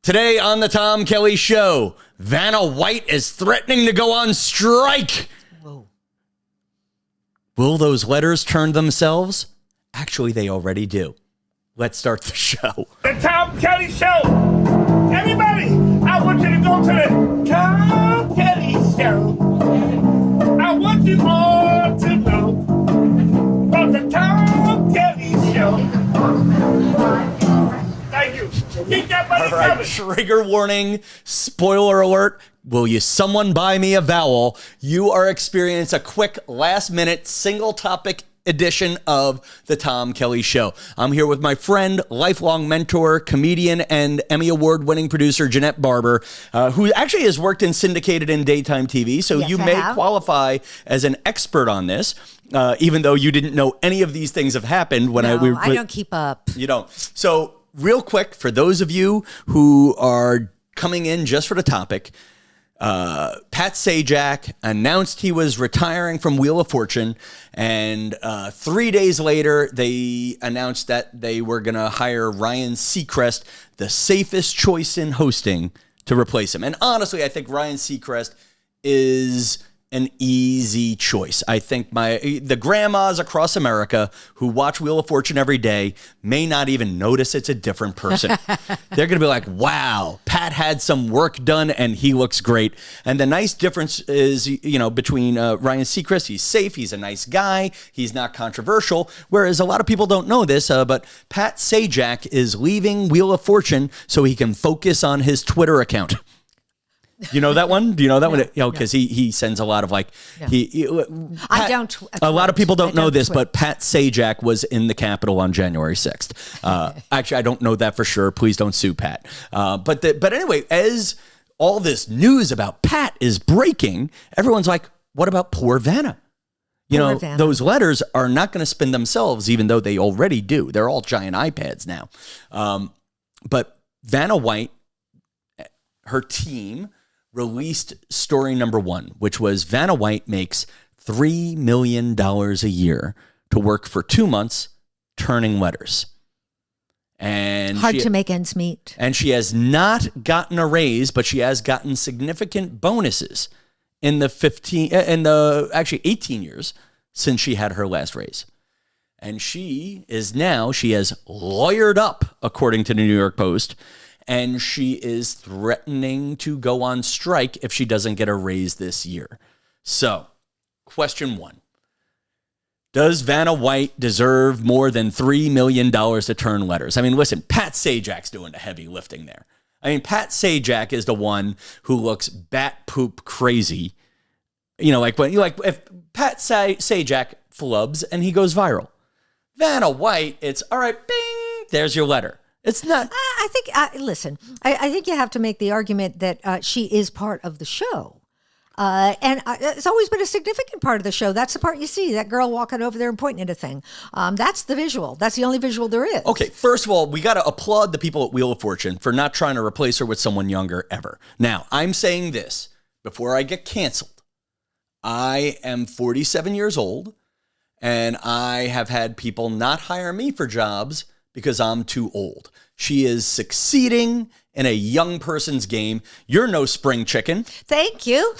Today on the Tom Kelly Show, Vanna White is threatening to go on strike. Whoa. Will those letters turn themselves? Actually, they already do. Let's start the show. The Tom Kelly Show. Everybody, I want you to go to the Tom Kelly Show. I want you all to know about the Tom Kelly Show. Thank you. Keep that money All right, coming. trigger warning, spoiler alert. Will you someone buy me a vowel? You are experiencing a quick last-minute single topic edition of the Tom Kelly Show. I'm here with my friend, lifelong mentor, comedian, and Emmy Award-winning producer Jeanette Barber, who actually has worked in syndicated and daytime TV, so Yes, you I may have. qualify as an expert on this, even though you didn't know any of these things have happened. When I don't keep up. You don't. So real quick, for those of you who are coming in just for the topic, Pat Sajak announced he was retiring from Wheel of Fortune, and 3 days later, they announced that they were going to hire Ryan Seacrest, the safest choice in hosting, to replace him. And honestly, I think Ryan Seacrest is an easy choice. I think the grandmas across America who watch Wheel of Fortune every day may not even notice it's a different person. They're going to be like, wow, Pat had some work done and he looks great. And the nice difference is, between Ryan Seacrest, he's safe, he's a nice guy, he's not controversial. Whereas a lot of people don't know this, but Pat Sajak is leaving Wheel of Fortune so he can focus on his Twitter account. You know that one? Do you know that one? Because he sends a lot of I don't. A lot of people don't know this, tweet. but Pat Sajak was in the Capitol on January 6th. Actually, I don't know that for sure. Please don't sue Pat. But anyway, as all this news about Pat is breaking, everyone's like, what about poor Vanna? Poor Vanna. Those letters are not going to spin themselves, even though they already do. They're all giant iPads now. But Vanna White, her team, released story number one, which was Vanna White makes $3 million a year to work for 2 months turning letters. And Hard to make ends meet. And she has not gotten a raise, but she has gotten significant bonuses in the 18 years since she had her last raise. And she has lawyered up, according to the New York Post, and she is threatening to go on strike if she doesn't get a raise this year. So, question one. Does Vanna White deserve more than $3 million to turn letters? I mean, listen, Pat Sajak's doing the heavy lifting there. I mean, Pat Sajak is the one who looks bat poop crazy. If Pat Sajak flubs and he goes viral. Vanna White, it's all right, bing, there's your letter. It's not. I think, listen, I think you have to make the argument that she is part of the show. And it's always been a significant part of the show. That's the part you see, that girl walking over there and pointing at a thing. That's the visual. That's the only visual there is. Okay, first of all, we got to applaud the people at Wheel of Fortune for not trying to replace her with someone younger ever. Now, I'm saying this before I get canceled. I am 47 years old, and I have had people not hire me for jobs because I'm too old. She is succeeding in a young person's game. You're no spring chicken. Thank you.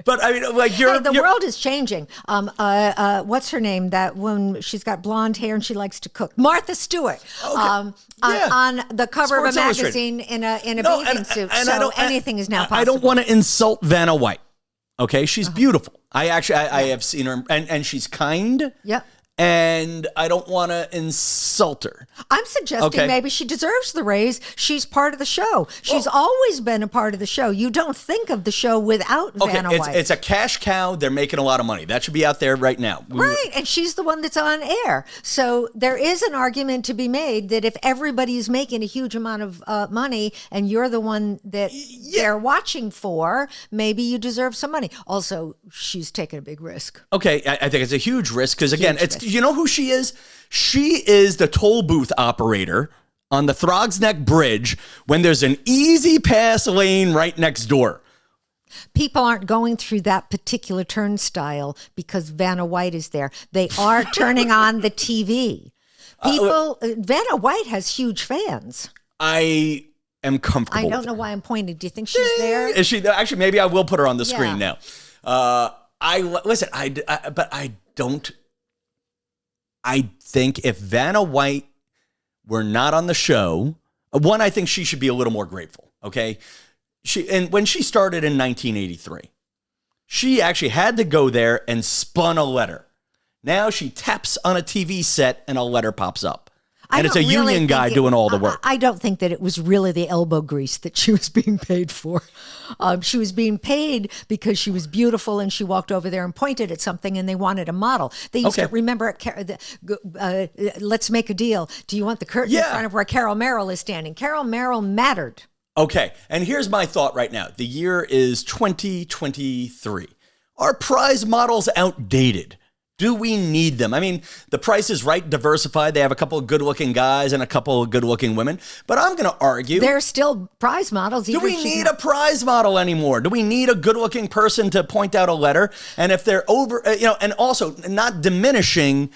But I mean, the world is changing. What's her name? That when she's got blonde hair and she likes to cook, Martha Stewart. Okay. On the cover Sports of a Illustrated. magazine in a bathing suit. So anything is now possible. I don't want to insult Vanna White. Okay, she's beautiful. I have seen her, and she's kind. Yep. And I don't want to insult her. I'm suggesting maybe she deserves the raise. She's part of the show. She's always been a part of the show. You don't think of the show without Vanna White. It's a cash cow. They're making a lot of money. That should be out there right now. Right, and she's the one that's on air. So there is an argument to be made that if everybody's making a huge amount of money and you're the one that they're watching for, maybe you deserve some money. Also, she's taking a big risk. Okay, I think it's a huge risk because, again, you know who she is? She is the toll booth operator on the Throgs Neck Bridge when there's an easy pass lane right next door. People aren't going through that particular turnstile because Vanna White is there. They are turning on the TV. People, Vanna White has huge fans. I am comfortable. I don't know why I'm pointing. Do you think she's there? Is she? Actually, maybe I will put her on the Yeah. screen now. Listen. But I don't. I think if Vanna White were not on the show, one, I think she should be a little more grateful. Okay, when she started in 1983, she actually had to go there and spun a letter. Now she taps on a TV set and a letter pops up. And it's a union guy doing all the work. I don't think that it was really the elbow grease that she was being paid for. She was being paid because she was beautiful and she walked over there and pointed at something and they wanted a model. They used to remember let's make a deal. Do you want the curtain in front of where Carol Merrill is standing? Carol Merrill mattered. Okay, and here's my thought right now. The year is 2023. Are prize models outdated? Do we need them? I mean, The Price is Right, diversified. They have a couple of good-looking guys and a couple of good-looking women. But I'm going to argue. They're still prize models. Do we need a prize model anymore? Do we need a good-looking person to point out a letter? And if they're over, and also not diminishing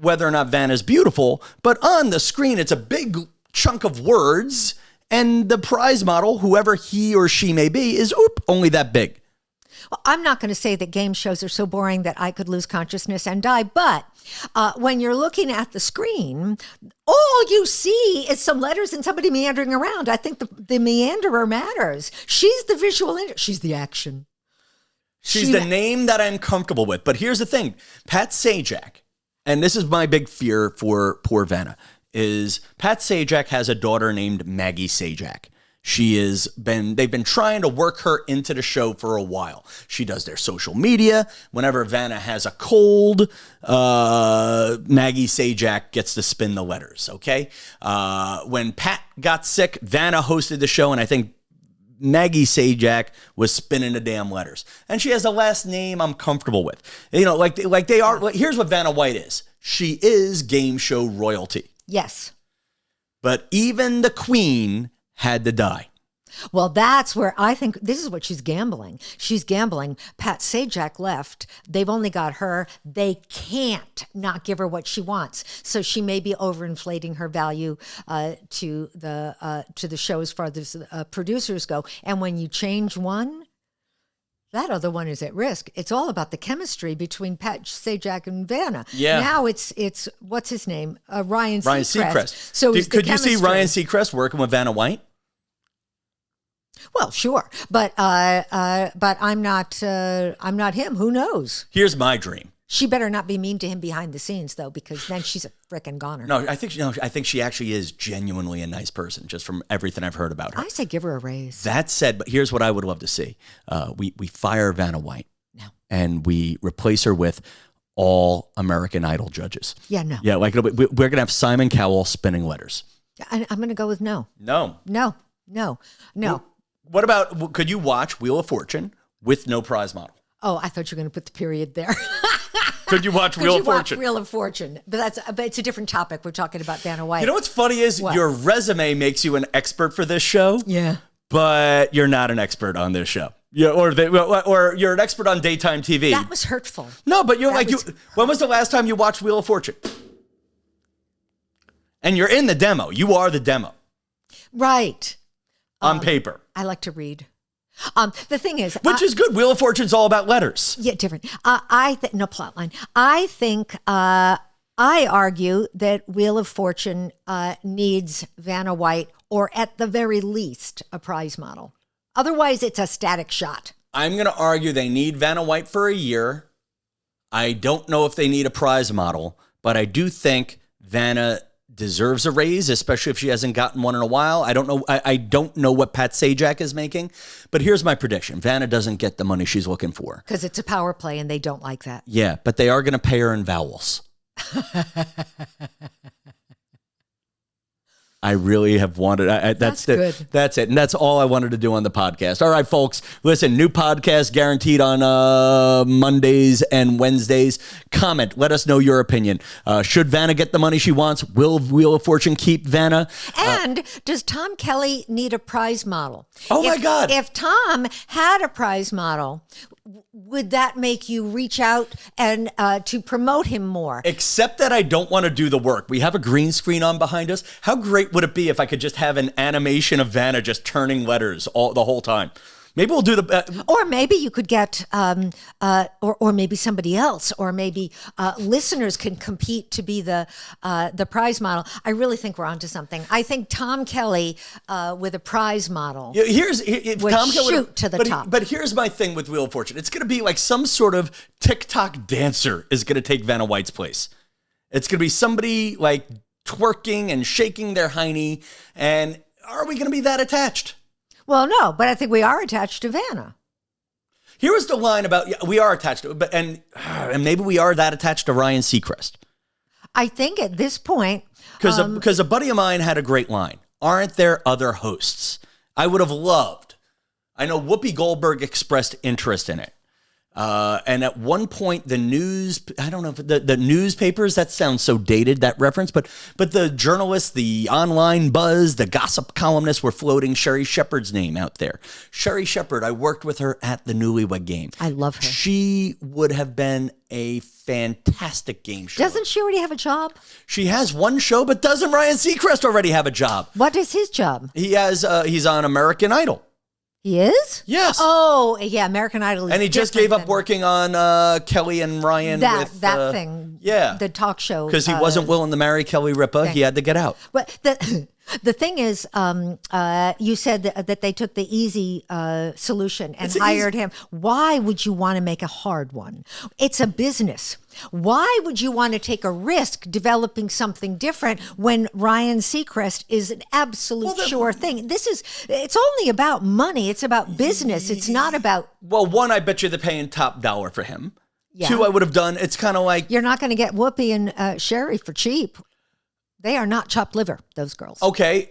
whether or not Vanna's beautiful, but on the screen, it's a big chunk of words. And the prize model, whoever he or she may be, is only that big. Well, I'm not going to say that game shows are so boring that I could lose consciousness and die, but when you're looking at the screen, all you see is some letters and somebody meandering around. I think the meanderer matters. She's the visual, she's the action. She's the name that I'm comfortable with. But here's the thing, Pat Sajak, and this is my big fear for poor Vanna, is Pat Sajak has a daughter named Maggie Sajak. They've been trying to work her into the show for a while. She does their social media. Whenever Vanna has a cold, Maggie Sajak gets to spin the letters, okay? When Pat got sick, Vanna hosted the show, and I think Maggie Sajak was spinning the damn letters. And she has a last name I'm comfortable with. Like they are. Here's what Vanna White is. She is game show royalty. Yes. But even the queen had to die. Well, that's where I think this is what she's gambling. She's gambling. Pat Sajak left. They've only got her. They can't not give her what she wants. So she may be overinflating her value to the show as far as producers go. And when you change one, that other one is at risk. It's all about the chemistry between Pat Sajak and Vanna. Yeah. Now it's what's his name? Ryan Seacrest. Seacrest. So could you see Ryan Seacrest working with Vanna White? Well, sure, but I'm not him. Who knows? Here's my dream. She better not be mean to him behind the scenes, though, because then she's a frickin' goner. No, I think she actually is genuinely a nice person, just from everything I've heard about her. I say give her a raise. That said, but here's what I would love to see: we fire Vanna White, and we replace her with all American Idol judges. Yeah, no. Yeah, like we're gonna have Simon Cowell spinning letters. I'm gonna go with no. No. What about, could you watch Wheel of Fortune with no prize model? Oh, I thought you were going to put the period there. Could you watch Wheel of Fortune? Wheel of Fortune, but it's a different topic. We're talking about Vanna White. You know what's funny is your resume makes you an expert for this show. Yeah, but you're not an expert on this show. Yeah, or you're an expert on daytime TV. That was hurtful. No, but when was the last time you watched Wheel of Fortune? And you're in the demo. You are the demo. Right. On paper. I like to read. The thing is, which is good. Wheel of Fortune's all about letters. Yeah, different. No plot line. I think I argue that Wheel of Fortune needs Vanna White, or at the very least, a prize model. Otherwise, it's a static shot. I'm going to argue they need Vanna White for a year. I don't know if they need a prize model, but I do think Vanna deserves a raise, especially if she hasn't gotten one in a while. I don't know. I don't know what Pat Sajak is making, but here's my prediction: Vanna doesn't get the money she's looking for because it's a power play, and they don't like that. Yeah, but they are going to pay her in vowels. I really have wanted. That's good. That's it, and that's all I wanted to do on the podcast. All right, folks, listen. New podcast guaranteed on Mondays and Wednesdays. Comment. Let us know your opinion. Should Vanna get the money she wants? Will Wheel of Fortune keep Vanna? And does Tom Kelly need a prize model? Oh my God! If Tom had a prize model, would that make you reach out and to promote him more? Except that I don't want to do the work. We have a green screen on behind us. How great would it be if I could just have an animation of Vanna just turning letters the whole time? Maybe we'll do the... Or maybe you could get, or maybe somebody else, or maybe listeners can compete to be the prize model. I really think we're onto something. I think Tom Kelly with a prize model would shoot to the top. But here's my thing with Wheel of Fortune. It's going to be like some sort of TikTok dancer is going to take Vanna White's place. It's going to be somebody like twerking and shaking their hiney. And are we going to be that attached? Well, no, but I think we are attached to Vanna. Here was the line about we are attached to it, but and maybe we are that attached to Ryan Seacrest. I think at this point, because a buddy of mine had a great line. Aren't there other hosts? I would have loved. I know Whoopi Goldberg expressed interest in it. And at one point, the newspapers, that sounds so dated, that reference, but the journalists, the online buzz, the gossip columnists were floating Sherri Shepherd's name out there. Sherri Shepherd, I worked with her at the Newlywed Game. I love her. She would have been a fantastic game show. Doesn't she already have a job? She has one show, but doesn't Ryan Seacrest already have a job? What is his job? He's on American Idol. He is? Yes. Oh, yeah, American Idol is and he just gave up working on Kelly and Ryan. That thing. Yeah. The talk show. Because he wasn't willing to marry Kelly Ripa. He had to get out. But the thing is, you said that they took the easy solution and hired him. Why would you want to make a hard one? It's a business. Why would you want to take a risk developing something different when Ryan Seacrest is an absolute sure thing? It's only about money. It's about business. It's not about... Well, one, I bet you they're paying top dollar for him. Yeah. Two, I would have done, it's kind of like... You're not going to get Whoopi and Sherri for cheap. They are not chopped liver, those girls. Okay.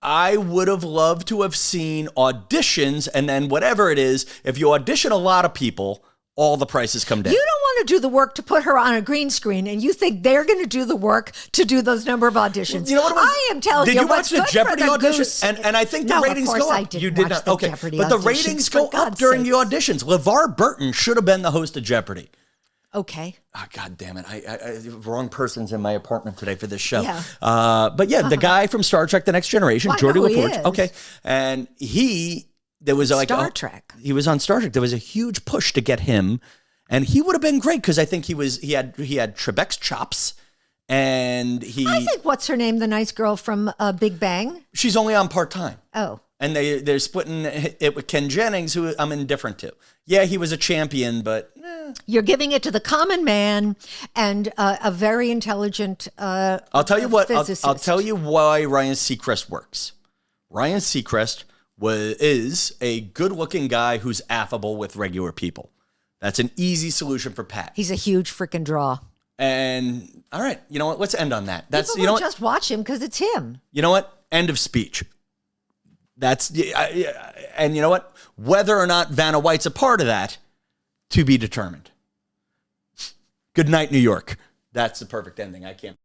I would have loved to have seen auditions, and then whatever it is, if you audition a lot of people, all the prices come down. You don't want to do the work to put her on a green screen, and you think they're going to do the work to do those number of auditions. You know what it was? I am telling you, did you watch the Jeopardy audition? Goose. And I think the ratings go up. You did not. Okay, but the ratings go up during the auditions. LeVar Burton should have been the host of Jeopardy. Okay. Oh, God damn it. I wrong person's in my apartment today for this show. Yeah. But yeah, the guy from Star Trek: The Next Generation, Geordie LaForge. Okay. And there was like Star Trek. He was on Star Trek. There was a huge push to get him, and he would have been great because I think he had Trebek's chops, and I think what's her name, the nice girl from Big Bang. She's only on part-time. Oh. And they're splitting it with Ken Jennings, who I'm indifferent to. Yeah, he was a champion, but... You're giving it to the common man and a very intelligent I'll tell you what. physicist. I'll tell you why Ryan Seacrest works. Ryan Seacrest is a good-looking guy who's affable with regular people. That's an easy solution for Pat. He's a huge freaking draw. And all right, you know what? Let's end on that. People will just watch him because it's him. You know what? End of speech. And you know what? Whether or not Vanna White's a part of that, to be determined. Good night, New York. That's the perfect ending. I can't.